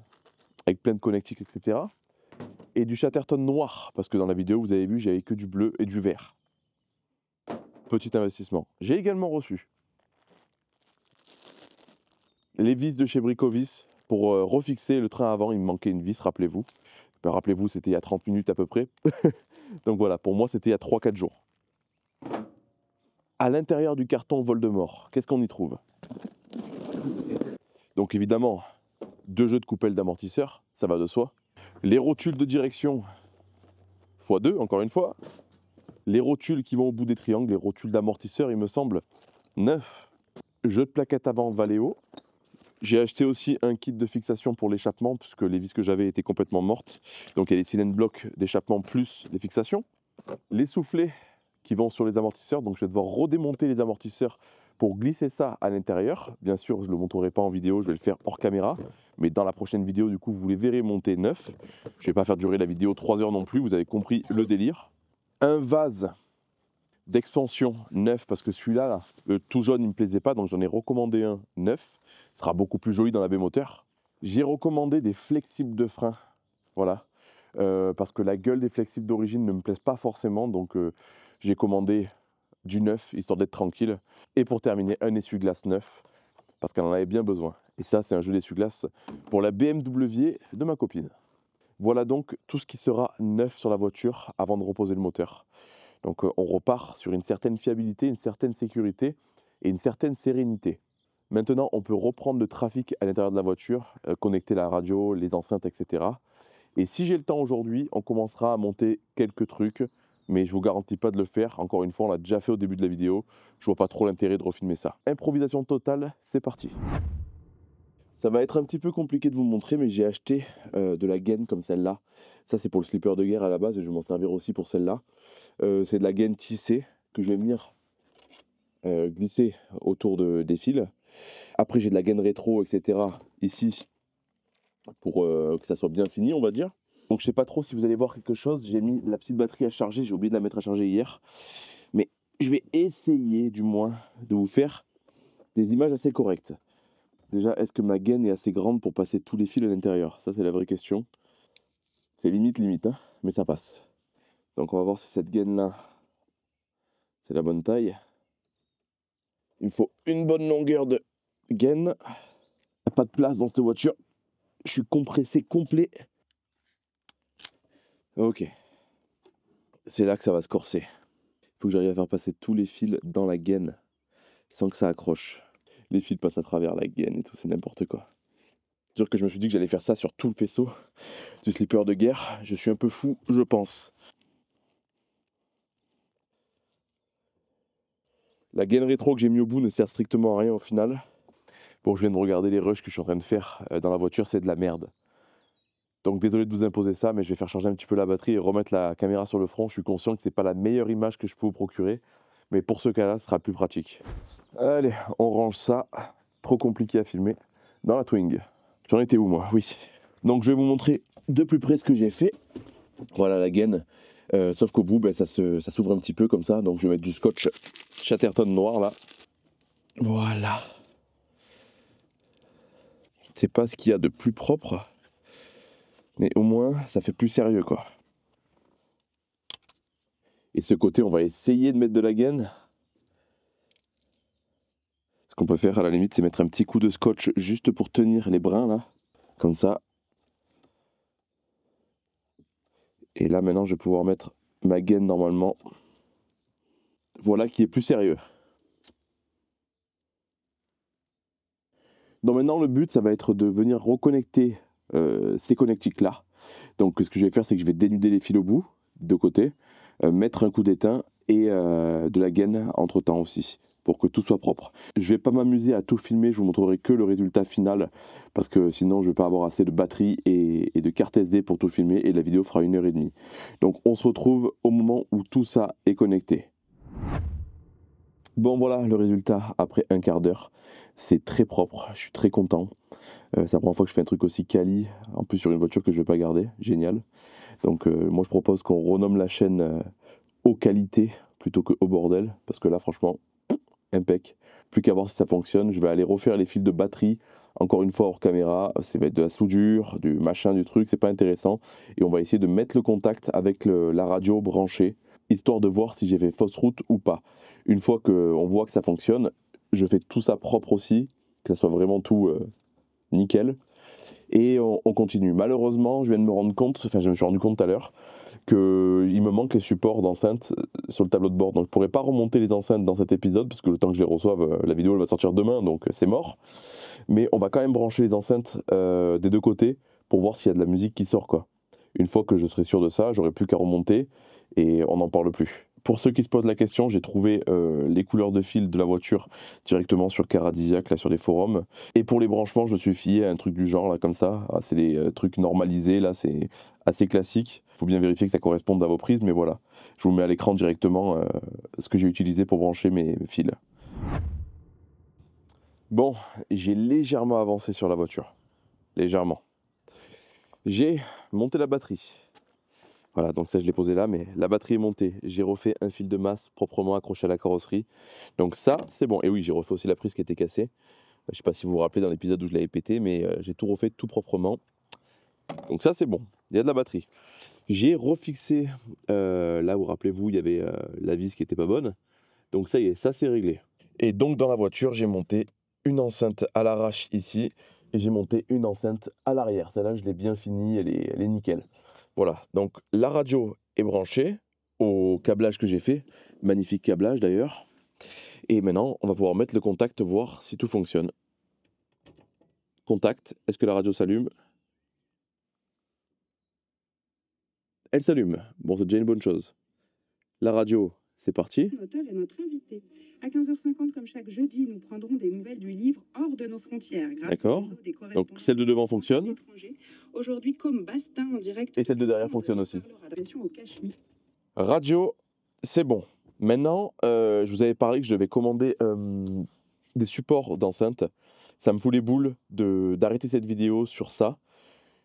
avec plein de connectiques, etc. Et du Chatterton noir, parce que dans la vidéo, vous avez vu, j'avais que du bleu et du vert. Petit investissement. J'ai également reçu les vis de chez Bricovis pour refixer le train avant. Il me manquait une vis, rappelez-vous. Ben, rappelez-vous, c'était il y a 30 minutes à peu près. Donc voilà, pour moi, c'était il y a 3-4 jours. À l'intérieur du carton Voldemort, qu'est-ce qu'on y trouve? Donc évidemment, 2 jeux de coupelle d'amortisseurs, ça va de soi. Les rotules de direction, x2, encore une fois. Les rotules qui vont au bout des triangles, les rotules d'amortisseurs, il me semble, 9. Jeu de plaquettes avant Valeo. J'ai acheté aussi un kit de fixation pour l'échappement, puisque les vis que j'avais étaient complètement mortes. Donc il y a les cylindres blocs d'échappement plus les fixations. Les soufflets qui vont sur les amortisseurs, donc je vais devoir redémonter les amortisseurs pour glisser ça à l'intérieur. Bien sûr, je ne le montrerai pas en vidéo, je vais le faire hors caméra. Mais dans la prochaine vidéo, du coup, vous les verrez monter neufs. Je ne vais pas faire durer la vidéo 3 heures non plus, vous avez compris le délire. Un vase d'expansion neuf, parce que celui-là, là, le tout jaune, il ne me plaisait pas, donc j'en ai recommandé un neuf. Ce sera beaucoup plus joli dans la baie moteur. J'ai recommandé des flexibles de frein, voilà, parce que la gueule des flexibles d'origine ne me plaise pas forcément, donc j'ai commandé du neuf, histoire d'être tranquille. Et pour terminer, un essuie-glace neuf, parce qu'elle en avait bien besoin. Et ça, c'est un jeu d'essuie-glace pour la BMW de ma copine. Voilà donc tout ce qui sera neuf sur la voiture avant de reposer le moteur. Donc on repart sur une certaine fiabilité, une certaine sécurité et une certaine sérénité. Maintenant, on peut reprendre le trafic à l'intérieur de la voiture, connecter la radio, les enceintes, etc. Et si j'ai le temps aujourd'hui, on commencera à monter quelques trucs, mais je ne vous garantis pas de le faire. Encore une fois, on l'a déjà fait au début de la vidéo. Je ne vois pas trop l'intérêt de refilmer ça. Improvisation totale, c'est parti. Ça va être un petit peu compliqué de vous montrer, mais j'ai acheté de la gaine comme celle-là. Ça, c'est pour le slipper de guerre à la base, et je vais m'en servir aussi pour celle-là. C'est de la gaine tissée que je vais venir glisser autour des fils. Après, j'ai de la gaine rétro, etc. ici, pour que ça soit bien fini, on va dire. Donc je sais pas trop si vous allez voir quelque chose. J'ai mis la petite batterie à charger, j'ai oublié de la mettre à charger hier. Mais je vais essayer du moins de vous faire des images assez correctes. Déjà, est-ce que ma gaine est assez grande pour passer tous les fils à l'intérieur? Ça c'est la vraie question. C'est limite, hein, mais ça passe. Donc on va voir si cette gaine-là, c'est la bonne taille. Il me faut une bonne longueur de gaine. Pas de place dans cette voiture. Je suis compressé complet. Ok. C'est là que ça va se corser. Il faut que j'arrive à faire passer tous les fils dans la gaine sans que ça accroche. Les fils passent à travers la gaine et tout, c'est n'importe quoi. C'est sûr que je me suis dit que j'allais faire ça sur tout le faisceau du slipper de guerre. Je suis un peu fou, je pense. La gaine rétro que j'ai mis au bout ne sert strictement à rien au final. Bon, je viens de regarder les rushs que je suis en train de faire dans la voiture, c'est de la merde. Donc désolé de vous imposer ça, mais je vais faire charger un petit peu la batterie et remettre la caméra sur le front. Je suis conscient que c'est pas la meilleure image que je peux vous procurer, mais pour ce cas-là, ce sera plus pratique. Allez, on range ça. Trop compliqué à filmer. Dans la Twing. J'en étais où moi? Oui. Donc je vais vous montrer de plus près ce que j'ai fait. Voilà la gaine. Sauf qu'au bout, ça s'ouvre un petit peu comme ça. Donc je vais mettre du scotch Chatterton noir là. Voilà. C'est pas ce qu'il y a de plus propre. Mais au moins, ça fait plus sérieux, quoi. Et ce côté, on va essayer de mettre de la gaine. Ce qu'on peut faire, à la limite, c'est mettre un petit coup de scotch juste pour tenir les brins, là. Comme ça. Et là, maintenant, je vais pouvoir mettre ma gaine, normalement. Voilà qui est plus sérieux. Donc maintenant, le but, ça va être de venir reconnecter ces connectiques-là. Donc, ce que je vais faire, c'est que je vais dénuder les fils au bout, de côté, mettre un coup d'étain et de la gaine entre-temps aussi, pour que tout soit propre. Je vais pas m'amuser à tout filmer, je vous montrerai que le résultat final, parce que sinon, je vais pas avoir assez de batterie et de carte SD pour tout filmer, et la vidéo fera 1h30. Donc, on se retrouve au moment où tout ça est connecté. Bon voilà le résultat après un quart d'heure, c'est très propre, je suis très content. C'est la première fois que je fais un truc aussi quali, en plus sur une voiture que je ne vais pas garder, génial. Donc moi je propose qu'on renomme la chaîne Haut Qualité plutôt que Au Bordel, parce que là franchement, impec. Plus qu'à voir si ça fonctionne, je vais aller refaire les fils de batterie, encore une fois hors caméra, ça va être de la soudure, du machin, du truc, c'est pas intéressant. Et on va essayer de mettre le contact avec la radio branchée, histoire de voir si j'ai fait fausse route ou pas. Une fois qu'on voit que ça fonctionne, je fais tout ça propre aussi, que ça soit vraiment tout nickel. Et on continue. Malheureusement, je viens de me rendre compte, enfin je me suis rendu compte tout à l'heure, qu'il me manque les supports d'enceintes sur le tableau de bord. Donc je ne pourrai pas remonter les enceintes dans cet épisode, parce que le temps que je les reçoive, la vidéo elle va sortir demain, donc c'est mort. Mais on va quand même brancher les enceintes des deux côtés pour voir s'il y a de la musique qui sort, quoi. Une fois que je serai sûr de ça, j'aurai plus qu'à remonter et on n'en parle plus. Pour ceux qui se posent la question, j'ai trouvé les couleurs de fil de la voiture directement sur Caradisiac, là sur les forums. Et pour les branchements, je me suis fié à un truc du genre, là comme ça. Ah, c'est des trucs normalisés, là c'est assez classique. Il faut bien vérifier que ça corresponde à vos prises, mais voilà. Je vous mets à l'écran directement ce que j'ai utilisé pour brancher mes fils. Bon, j'ai légèrement avancé sur la voiture. Légèrement. J'ai monté la batterie. Voilà, donc ça je l'ai posé là, mais la batterie est montée. J'ai refait un fil de masse proprement accroché à la carrosserie. Donc ça, c'est bon. Et oui, j'ai refait aussi la prise qui était cassée. Je ne sais pas si vous vous rappelez dans l'épisode où je l'avais pété, mais j'ai tout refait tout proprement. Donc ça, c'est bon. Il y a de la batterie. J'ai refixé, là où rappelez-vous, il y avait la vis qui n'était pas bonne. Donc ça y est, ça c'est réglé. Et donc dans la voiture, j'ai monté une enceinte à l'arrache ici. Et j'ai monté une enceinte à l'arrière. Celle-là, je l'ai bien finie, elle est nickel. Voilà, donc la radio est branchée au câblage que j'ai fait. Magnifique câblage d'ailleurs. Et maintenant, on va pouvoir mettre le contact, voir si tout fonctionne. Contact, est-ce que la radio s'allume? Elle s'allume. Bon, c'est déjà une bonne chose. La radio, c'est parti. L'auteur est notre invité. À 15h50, comme chaque jeudi, nous prendrons des nouvelles du livre hors de nos frontières. D'accord. Donc celle de devant fonctionne. Aujourd'hui, comme Bastin en direct. Et celle de derrière fonctionne aussi. Radio, c'est bon. Maintenant, je vous avais parlé que je devais commander des supports d'enceinte. Ça me fout les boules d'arrêter cette vidéo sur ça.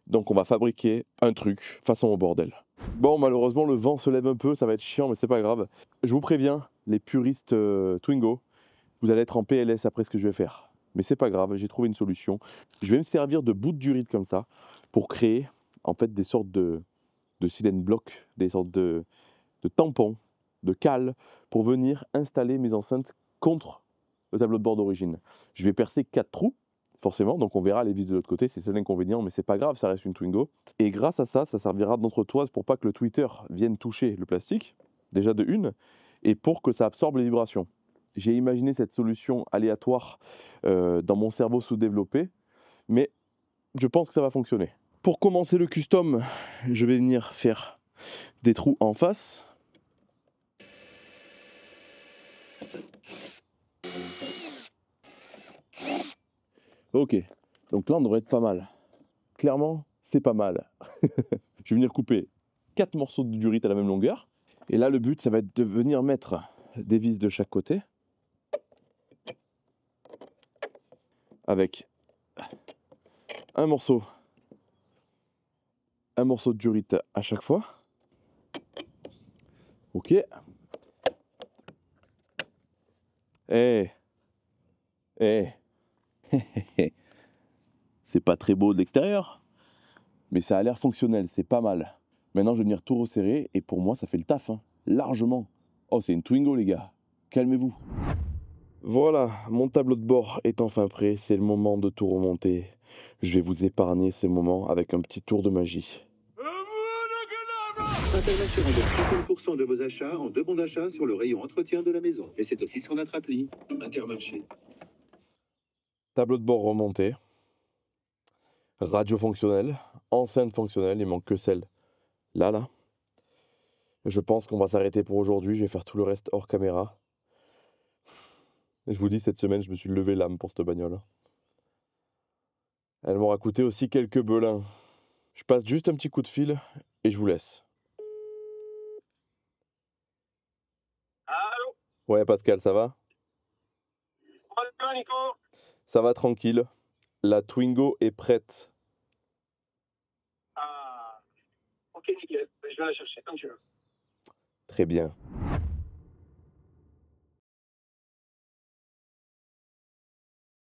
Donc on va fabriquer un truc façon au bordel. Bon, malheureusement, le vent se lève un peu, ça va être chiant, mais c'est pas grave. Je vous préviens, les puristes Twingo, vous allez être en PLS après ce que je vais faire. Mais c'est pas grave, j'ai trouvé une solution. Je vais me servir de bouts de durite comme ça pour créer en fait des sortes de silent blocs, des sortes de tampons, de cales pour venir installer mes enceintes contre le tableau de bord d'origine. Je vais percer 4 trous, forcément, donc on verra les vis de l'autre côté, c'est seul inconvénient, mais c'est pas grave, ça reste une Twingo. Et grâce à ça, ça servira d'entretoise pour pas que le tweeter vienne toucher le plastique, déjà de une, et pour que ça absorbe les vibrations. J'ai imaginé cette solution aléatoire dans mon cerveau sous-développé, mais je pense que ça va fonctionner. Pour commencer le custom, je vais venir faire des trous en face. Ok, donc là on devrait être pas mal. Clairement, c'est pas mal. Je vais venir couper 4 morceaux de durite à la même longueur. Et là le but, ça va être de venir mettre des vis de chaque côté. Avec un morceau de durite à chaque fois. Ok. C'est pas très beau de l'extérieur, mais ça a l'air fonctionnel, c'est pas mal. Maintenant, je vais venir tout resserrer et pour moi, ça fait le taf, hein, largement. Oh, c'est une Twingo, les gars. Calmez-vous. Voilà, mon tableau de bord est enfin prêt. C'est le moment de tout remonter. Je vais vous épargner ces moments avec un petit tour de magie. Intermarché rembourse 50% de vos achats en 2 bons d'achat sur le rayon entretien de la maison. Et c'est aussi sur notre appli. Intermarché. Tableau de bord remonté. Radio fonctionnelle. Enceinte fonctionnelle. Il manque que celle là. Je pense qu'on va s'arrêter pour aujourd'hui. Je vais faire tout le reste hors caméra. Et je vous dis, cette semaine, je me suis levé l'âme pour cette bagnole. Elle m'aura coûté aussi quelques belins. Je passe juste un petit coup de fil et je vous laisse. Allô? Ouais, Pascal, ça va? Comment ça va, Nico? Ça va tranquille. La Twingo est prête. Ah, ok, nickel. Je vais la chercher quand tu veux. Très bien.